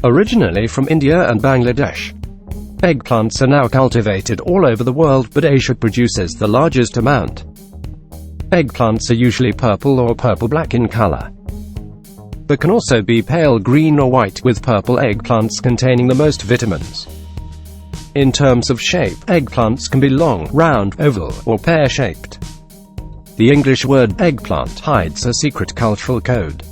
Originally from India and Bangladesh, eggplants are now cultivated all over the world, but Asia produces the largest amount. Eggplants are usually purple or purple-black in color, but can also be pale green or white, with purple eggplants containing the most vitamins. In terms of shape, eggplants can be long, round, oval, or pear-shaped. The English word eggplant hides a secret cultural code.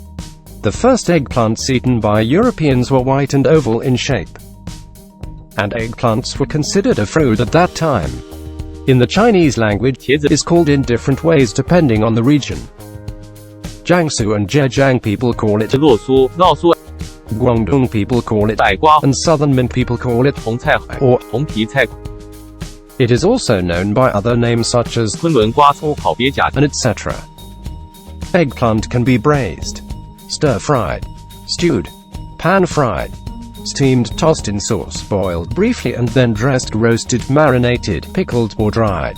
The first eggplants eaten by Europeans were white and oval in shape, and eggplants were considered a fruit at that time. In the Chinese language, it is called in different ways depending on the region. Jiangsu and Zhejiang people call it 洛苏、烙苏 Guangdong people call it 矮瓜 and southern Min people call it 红菜 or 红皮菜 it is also known by other names such as 昆仑瓜烤鳖甲 and etc. Eggplant can be braised, stir-fried, stewed, pan-fried, steamed, tossed in sauce, boiled briefly and then dressed, roasted, marinated, pickled, or dried.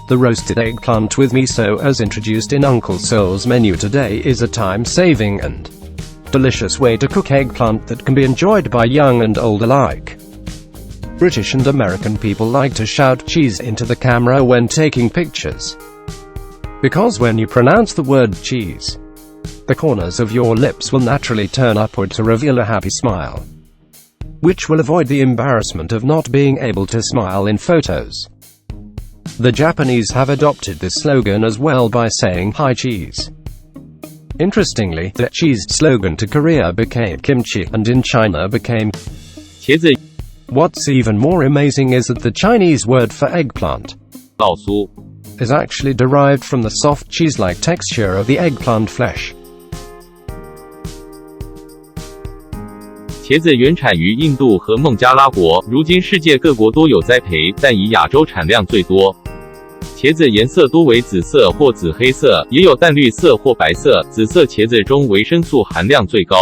The roasted eggplant with miso, as introduced in Uncle Seoul's menu today, is a time-saving and delicious way to cook eggplant that can be enjoyed by young and old alike. British and American people like to shout cheese into the camera when taking pictures, because when you pronounce the word cheese, the corners of your lips will naturally turn upward to reveal a happy smile, which will avoid the embarrassment of not being able to smile in photos. The Japanese have adopted this slogan as well by saying "Hi cheese." Interestingly, the cheese slogan to Korea became kimchi, and in China became 茄子 What's even more amazing is that the Chinese word for eggplant 烙苏 is actually derived from the soft cheese-like texture of the eggplant flesh. 茄子原产于印度和孟加拉国，如今世界各国都有栽培，但以亚洲产量最多。茄子颜色多为紫色或紫黑色，也有淡绿色或白色。紫色茄子中维生素含量最高。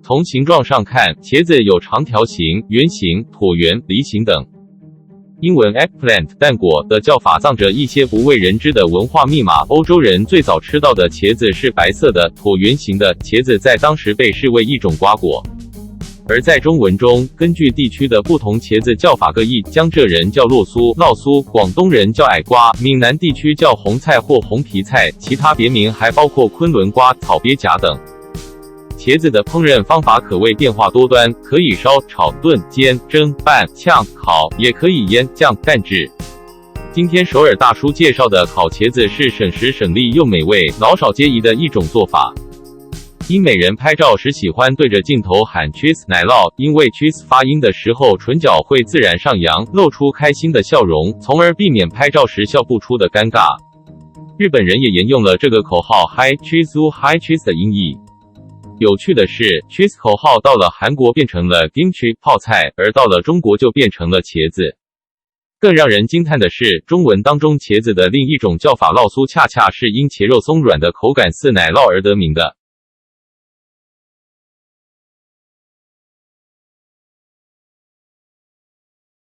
从形状上看，茄子有长条形、圆形、椭圆、梨形等。英文 eggplant 蛋果的叫法藏着一些不为人知的文化密码。欧洲人最早吃到的茄子是白色的、椭圆形的茄子，在当时被视为一种瓜果。而在中文中，根据地区的不同，茄子叫法各异。江浙人叫洛苏、烙苏，广东人叫矮瓜，闽南地区叫红菜或红皮菜，其他别名还包括昆仑瓜、草鳖甲等。茄子的烹饪方法可谓变化多端，可以烧、炒、炖、煎、蒸、拌、炝、烤，也可以腌、酱、蛋制。今天首尔大叔介绍的烤茄子是省时省力又美味、老少皆宜的一种做法。英美人拍照时喜欢对着镜头喊 cheese 奶酪，因为 cheese 发音的时候唇角会自然上扬，露出开心的笑容，从而避免拍照时笑不出的尴尬。日本人也沿用了这个口号 Hi cheese Hi cheese 的音译。有趣的是 cheese 口号到了韩国变成了 kimchi 泡菜，而到了中国就变成了茄子。更让人惊叹的是，中文当中茄子的另一种叫法烙酥，恰恰是因茄肉松软的口感似奶酪而得名的。